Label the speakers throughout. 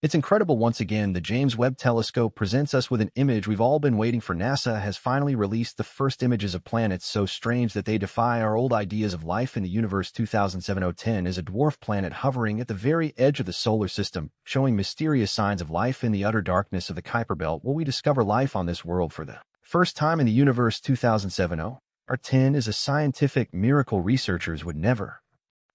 Speaker 1: It's incredible once again. The James Webb Telescope presents us with an image we've all been waiting for. NASA has finally released the first images of planets so strange that they defy our old ideas of life in the universe. 2007-010 is a dwarf planet hovering at the very edge of the solar system, showing mysterious signs of life in the utter darkness of the Kuiper Belt. Will we discover life on this world for the first time in the universe? 2007-010 is a scientific miracle researchers would never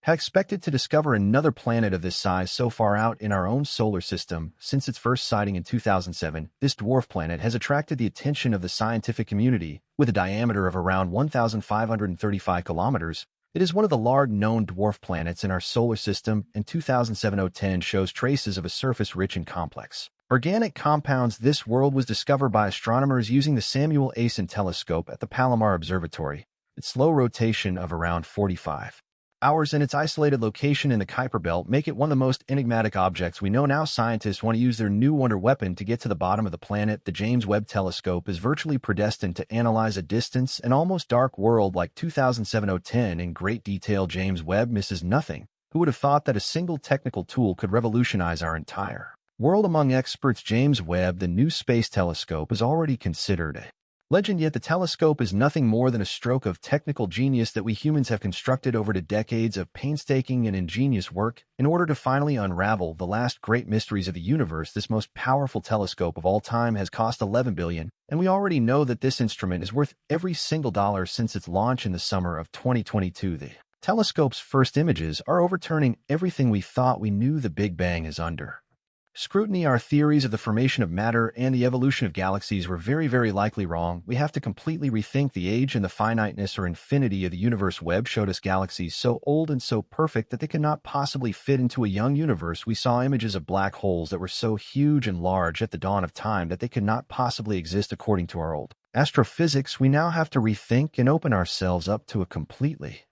Speaker 1: have expected to discover another planet of this size so far out in our own solar system. Since its first sighting in 2007, this dwarf planet has attracted the attention of the scientific community. With a diameter of around 1,535 kilometers, it is one of the large known dwarf planets in our solar system, and 2007-010 shows traces of a surface rich in complex organic compounds. This world was discovered by astronomers using the Samuel Asen telescope at the Palomar Observatory. Its slow rotation of around 45 hours and its isolated location in the Kuiper Belt make it one of the most enigmatic objects we know. Now scientists want to use their new wonder weapon to get to the bottom of the planet. The James Webb Telescope is virtually predestined to analyze a distant and almost dark world like 2007-010 in great detail. James Webb misses nothing. Who would have thought that a single technical tool could revolutionize our entire world? Among experts, James Webb, the new space telescope, is already considered a legend, yet the telescope is nothing more than a stroke of technical genius that we humans have constructed over the decades of painstaking and ingenious work in order to finally unravel the last great mysteries of the universe. This most powerful telescope of all time has cost $11 billion, and we already know that this instrument is worth every single dollar since its launch in the summer of 2022. The telescope's first images are overturning everything we thought we knew. The Big Bang is under scrutiny. Our theories of the formation of matter and the evolution of galaxies were very likely wrong. We have to completely rethink the age and the finiteness or infinity of the universe. Webb showed us galaxies so old and so perfect that they could not possibly fit into a young universe. We saw images of black holes that were so huge and large at the dawn of time that they could not possibly exist according to our old astrophysics. We now have to rethink and open ourselves up to a completely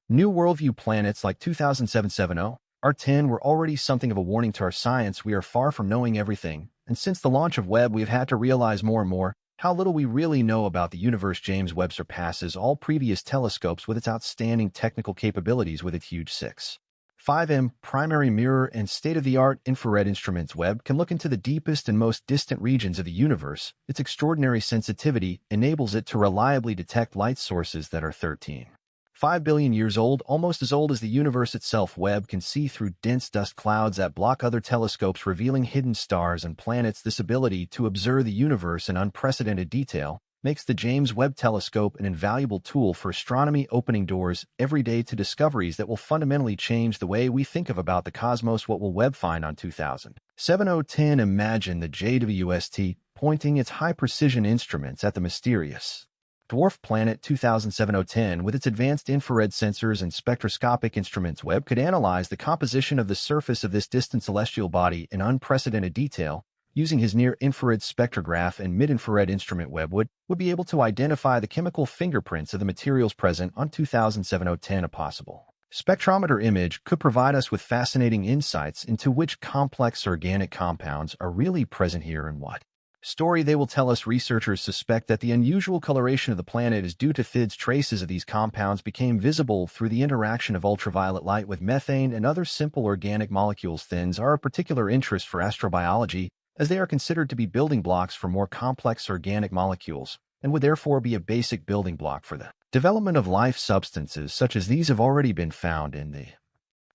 Speaker 1: new worldview. Planets like 2007-010 R10 were already something of a warning to our science. We are far from knowing everything, and since the launch of Webb, we've had to realize more and more how little we really know about the universe. James Webb surpasses all previous telescopes with its outstanding technical capabilities. With its huge 6.5 primary mirror and state-of-the-art infrared instruments, Webb can look into the deepest and most distant regions of the universe. Its extraordinary sensitivity enables it to reliably detect light sources that are 13.5 billion years old, almost as old as the universe itself. Webb can see through dense dust clouds that block other telescopes, revealing hidden stars and planets. This ability to observe the universe in unprecedented detail makes the James Webb Telescope an invaluable tool for astronomy, opening doors every day to discoveries that will fundamentally change the way we think about the cosmos. What will Webb find on 2007-010? Imagine the JWST pointing its high-precision instruments at the mysterious dwarf planet 2007-010. With its advanced infrared sensors and spectroscopic instruments, Webb could analyze the composition of the surface of this distant celestial body in unprecedented detail. Using his near-infrared spectrograph and mid-infrared instrument, Webb would be able to identify the chemical fingerprints of the materials present on 2007-010. A possible spectrometer image could provide us with fascinating insights into which complex organic compounds are really present here and what story they will tell us. Researchers suspect that the unusual coloration of the planet is due to THIDs. Traces of these compounds became visible through the interaction of ultraviolet light with methane and other simple organic molecules. THIDs are of particular interest for astrobiology, as they are considered to be building blocks for more complex organic molecules, and would therefore be a basic building block for the development of life. Substances such as these have already been found in the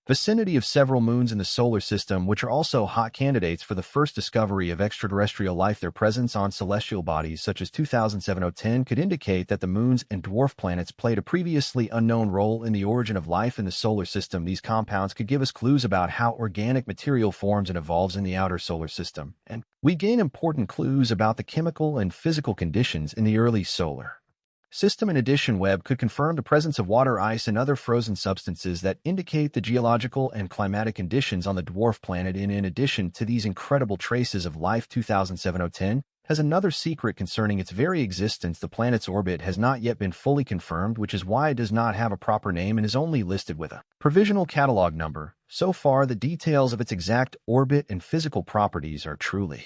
Speaker 1: vicinity of several moons in the solar system, which are also hot candidates for the first discovery of extraterrestrial life. Their presence on celestial bodies such as 2007-010 could indicate that the moons and dwarf planets played a previously unknown role in the origin of life in the solar system. These compounds could give us clues about how organic material forms and evolves in the outer solar system, and we gain important clues about the chemical and physical conditions in the early solar system. In addition, Webb could confirm the presence of water, ice, and other frozen substances that indicate the geological and climatic conditions on the dwarf planet. In addition to these incredible traces of life, 2007-010 has another secret concerning its very existence. The planet's orbit has not yet been fully confirmed, which is why it does not have a proper name and is only listed with a provisional catalog number. So far, the details of its exact orbit and physical properties are truly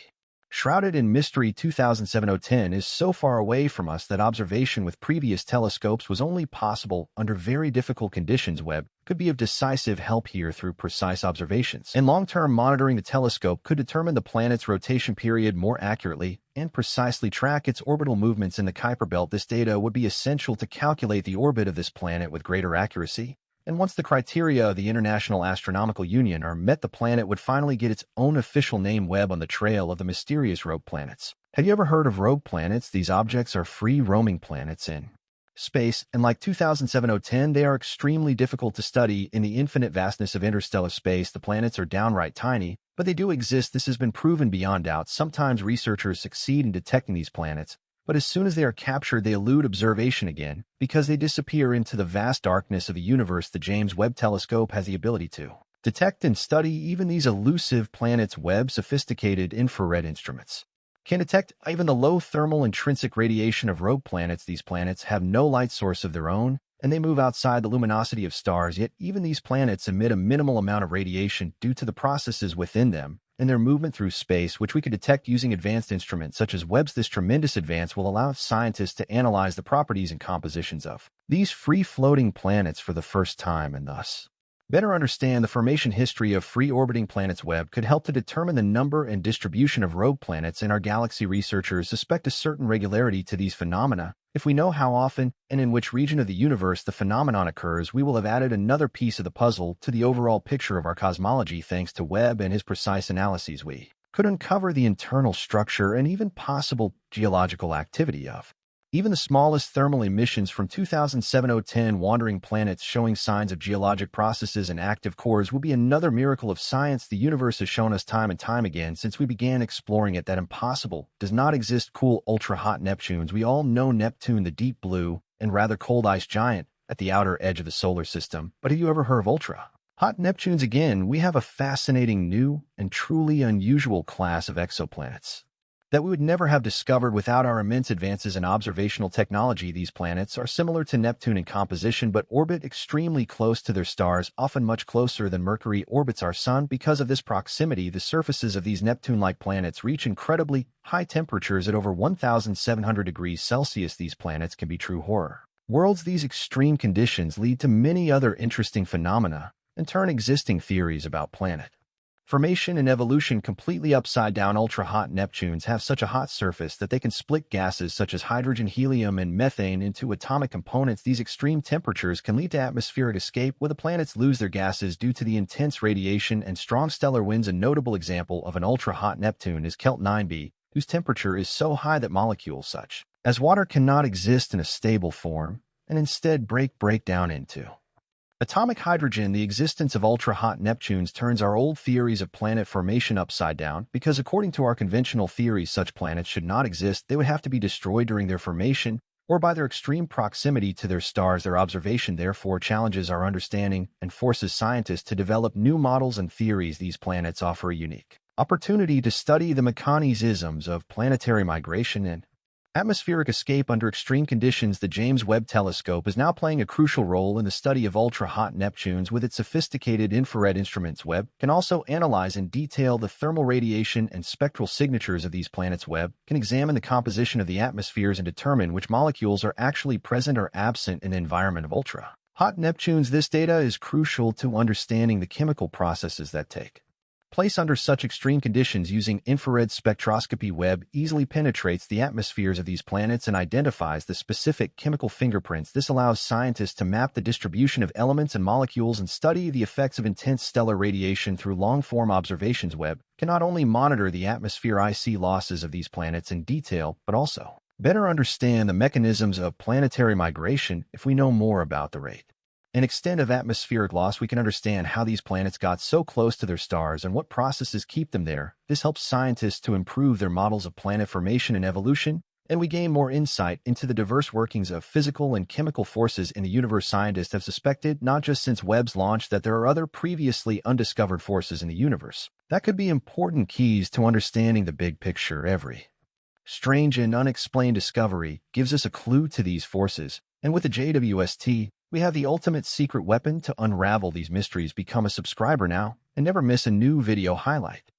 Speaker 1: Shrouded in mystery, 2007-010 is so far away from us that observation with previous telescopes was only possible under very difficult conditions. Webb could be of decisive help here through precise observations. And long-term monitoring, the telescope could determine the planet's rotation period more accurately and precisely track its orbital movements in the Kuiper Belt. This data would be essential to calculate the orbit of this planet with greater accuracy. And once the criteria of the International Astronomical Union are met, the planet would finally get its own official name: Webb on the trail of the mysterious rogue planets. Have you ever heard of rogue planets? These objects are free-roaming planets in space, and like 2007-010, they are extremely difficult to study in the infinite vastness of interstellar space. The planets are downright tiny, but they do exist. This has been proven beyond doubt. Sometimes researchers succeed in detecting these planets, but as soon as they are captured, they elude observation again because they disappear into the vast darkness of the universe. The James Webb Telescope has the ability to detect and study even these elusive planets. Webb's sophisticated infrared instruments can detect even the low thermal intrinsic radiation of rogue planets. These planets have no light source of their own, and they move outside the luminosity of stars, yet even these planets emit a minimal amount of radiation due to the processes within them and their movement through space, which we could detect using advanced instruments such as Webb's. This tremendous advance will allow scientists to analyze the properties and compositions of these free-floating planets for the first time, and thus better understand the formation history of free-orbiting planets. Webb could help to determine the number and distribution of rogue planets in our galaxy. Researchers suspect a certain regularity to these phenomena. If we know how often and in which region of the universe the phenomenon occurs, we will have added another piece of the puzzle to the overall picture of our cosmology. Thanks to Webb and his precise analyses, we could uncover the internal structure and even possible geological activity of even the smallest thermal emissions from 2007-010 wandering planets showing signs of geologic processes and active cores will be another miracle of science. The universe has shown us time and time again since we began exploring it that impossible does not exist. Cool, ultra-hot Neptunes. We all know Neptune, the deep blue and rather cold ice giant at the outer edge of the solar system. But have you ever heard of ultra-hot Neptunes? Again, we have a fascinating new and truly unusual class of exoplanets that we would never have discovered without our immense advances in observational technology. These planets are similar to Neptune in composition, but orbit extremely close to their stars, often much closer than Mercury orbits our Sun. Because of this proximity, the surfaces of these Neptune-like planets reach incredibly high temperatures at over 1,700 degrees Celsius. These planets can be true horror worlds. These extreme conditions lead to many other interesting phenomena and turn existing theories about planet formation and evolution completely upside down. Ultra-hot Neptunes have such a hot surface that they can split gases such as hydrogen, helium, and methane into atomic components. These extreme temperatures can lead to atmospheric escape, where the planets lose their gases due to the intense radiation and strong stellar winds. A notable example of an ultra-hot Neptune is Kelt 9b, whose temperature is so high that molecules such as water cannot exist in a stable form and instead break down into atomic hydrogen. The existence of ultra-hot Neptunes turns our old theories of planet formation upside down, because according to our conventional theories, such planets should not exist. They would have to be destroyed during their formation or by their extreme proximity to their stars. Their observation therefore challenges our understanding and forces scientists to develop new models and theories. These planets offer a unique opportunity to study the mechanisms of planetary migration and atmospheric escape under extreme conditions. The James Webb Telescope is now playing a crucial role in the study of ultra-hot Neptunes. With its sophisticated infrared instruments, Webb can also analyze in detail the thermal radiation and spectral signatures of these planets. Webb can examine the composition of the atmospheres and determine which molecules are actually present or absent in the environment of ultra-hot Neptunes. This data is crucial to understanding the chemical processes that take place under such extreme conditions. Using infrared spectroscopy, Webb easily penetrates the atmospheres of these planets and identifies the specific chemical fingerprints. This allows scientists to map the distribution of elements and molecules and study the effects of intense stellar radiation through long-form observations. Webb can not only monitor the atmosphere IC losses of these planets in detail, but also better understand the mechanisms of planetary migration. If we know more about the rate and extent of atmospheric loss, we can understand how these planets got so close to their stars and what processes keep them there. This helps scientists to improve their models of planet formation and evolution, and we gain more insight into the diverse workings of physical and chemical forces in the universe. Scientists have suspected, not just since Webb's launch, that there are other previously undiscovered forces in the universe that could be important keys to understanding the big picture. Every strange and unexplained discovery gives us a clue to these forces, and with the JWST, we have the ultimate secret weapon to unravel these mysteries. Become a subscriber now and never miss a new video highlight.